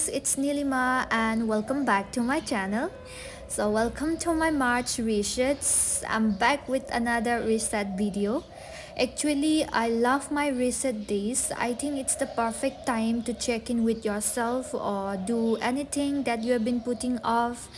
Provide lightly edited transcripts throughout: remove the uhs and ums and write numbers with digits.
guys, it's Nilima and welcome back to my channel. So welcome to my March resets. I'm back with another reset video. Actually, I love my reset days. I think it's the perfect time to check in with yourself or do anything that you have been putting off.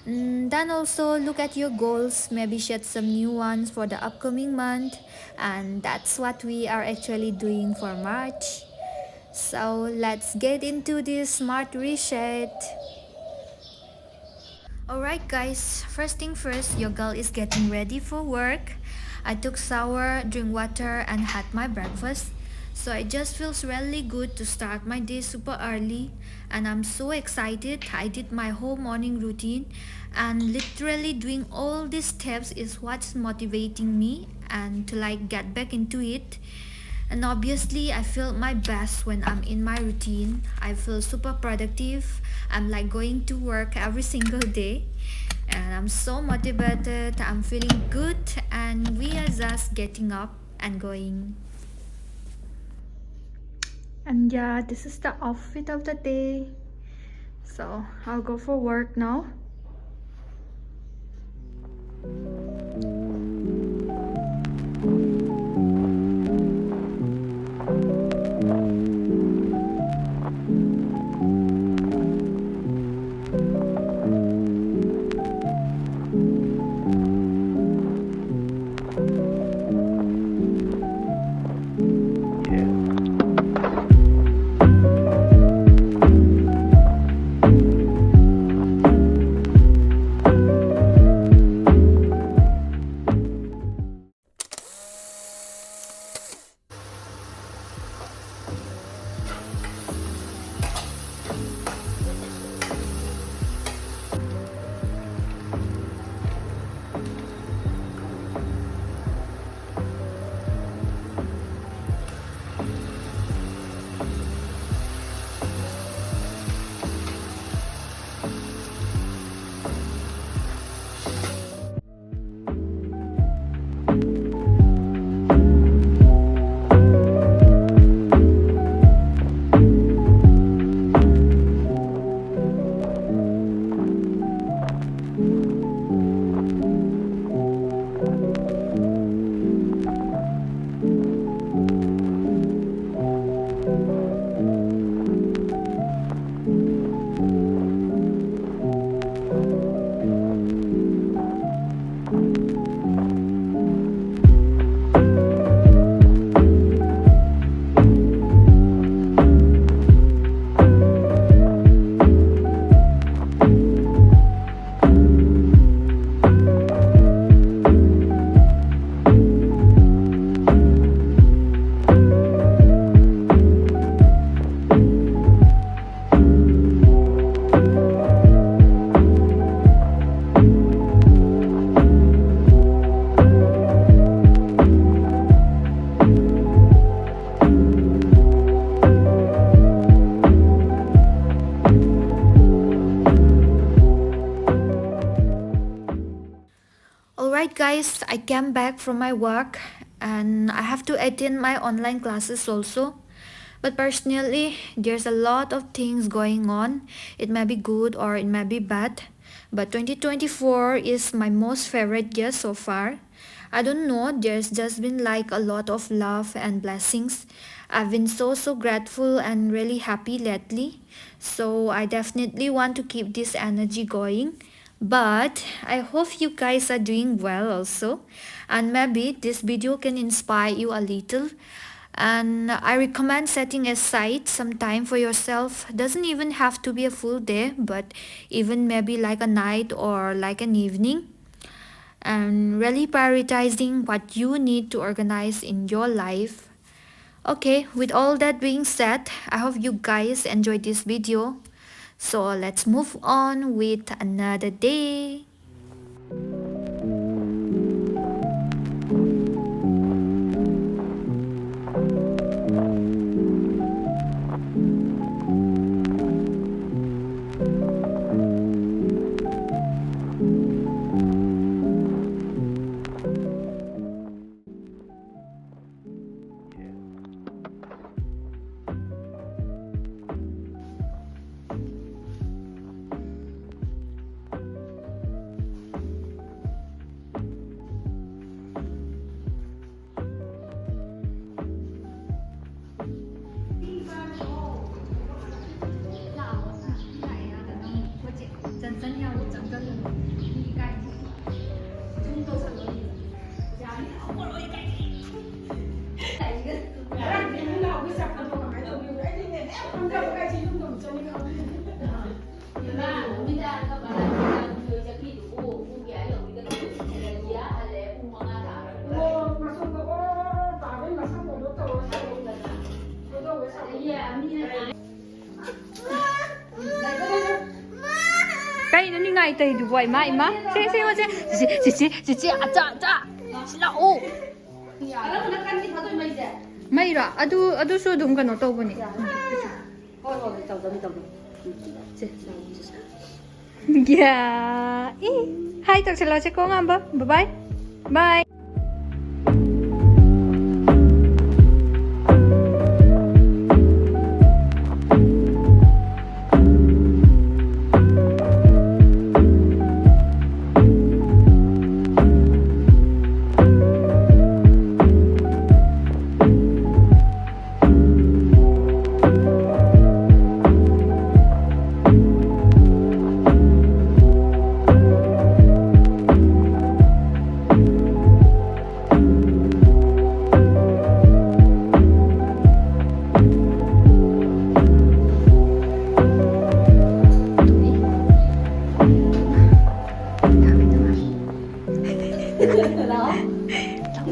Then also look at your goals, maybe set some new ones for the upcoming month, and that's what we are actually doing for March. So let's get into this smart reset. Alright guys, first thing first, your girl is getting ready for work. I took shower, drink water and had my breakfast. So it just feels really good to start my day super early, and I'm so excited. I did my whole morning routine, and literally doing all these steps is what's motivating me and to get back into it. And obviously, I feel my best when I'm in my routine. I feel super productive. I'm going to work every single day. And I'm so motivated. I'm feeling good. And we are just getting up and going. And yeah, this is the outfit of the day. So I'll go for work now. Alright guys, I came back from my work and I have to attend my online classes also. But personally, there's a lot of things going on. It may be good or it may be bad. But 2024 is my most favorite year so far. I don't know, there's just been a lot of love and blessings. I've been so grateful and really happy lately. So I definitely want to keep this energy going. But I hope you guys are doing well also. And maybe this video can inspire you a little. And I recommend setting aside some time for yourself. Doesn't even have to be a full day, but even maybe a night or an evening. And really prioritizing what you need to organize in your life. Okay, with all that being said, I hope you guys enjoyed this video. So let's move on with another day. Cái nó như ngày tây đủ vậy mà ima. Chị 아짜 신나오. 마이라 아두 수동 건 어떠 보니. 야. Hai thật là sẽ có ngon bơ. Bye bye. Bye.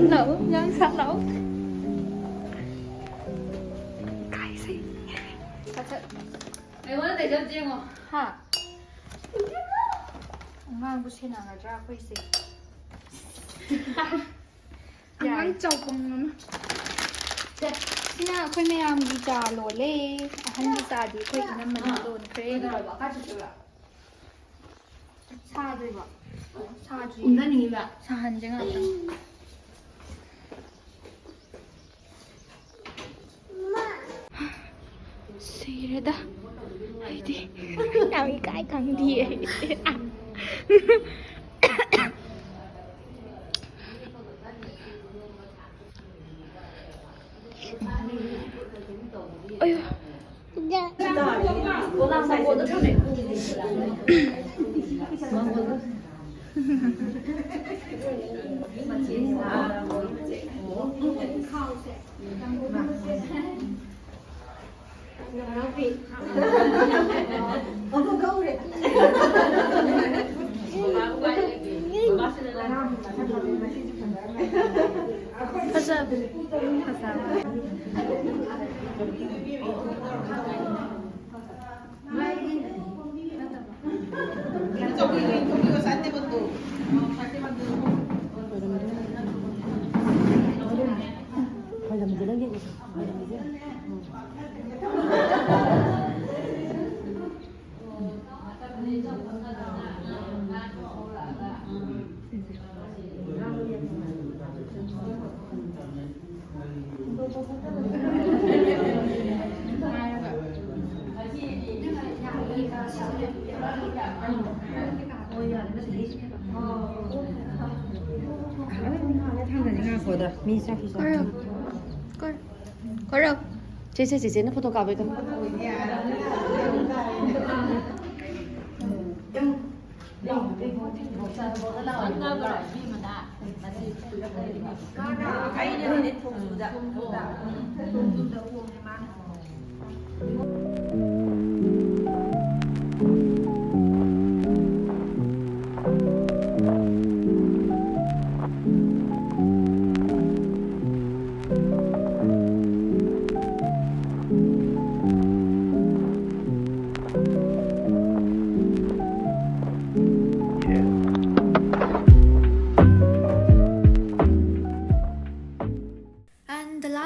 Lẩu, nhân sả lẩu. Cái gì? Mày muốn để cho chiên không? Hả? Ngang của xe nào là ra quay gì? Ngang chọc bằng nó. Nha, khơi mẹ am đi trà lỗ lê. Hắn đi trà đi khơi nó mình đồn khơi. Xa rồi bà. Xa rồi. 운다니 봐. Xa hành chứ ngạc. Sireda. Haydi. Nào ý cái thằng đi. Ôi. Cô làm sao cô được để Có đâu? 제제 nó photo copy không?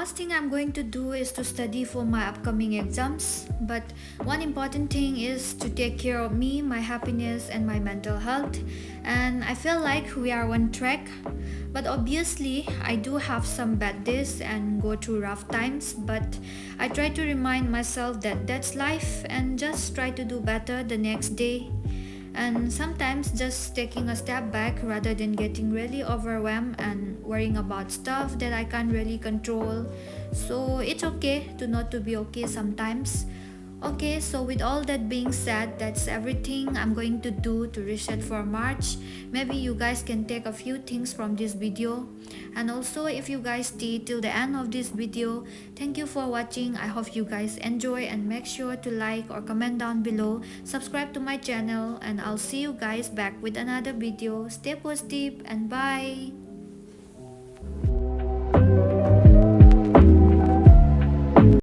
Last thing I'm going to do is to study for my upcoming exams, but one important thing is to take care of me, my happiness and my mental health, and I feel like we are on track. But obviously I do have some bad days and go through rough times, but I try to remind myself that that's life and just try to do better the next day. And sometimes just taking a step back rather than getting really overwhelmed and worrying about stuff that I can't really control. So it's okay to not to be okay sometimes. Okay, so with all that being said, that's everything I'm going to do to reset for March. Maybe you guys can take a few things from this video. And also, if you guys stay till the end of this video, thank you for watching. I hope you guys enjoy, and make sure to like or comment down below. Subscribe to my channel, and I'll see you guys back with another video. Stay positive and bye.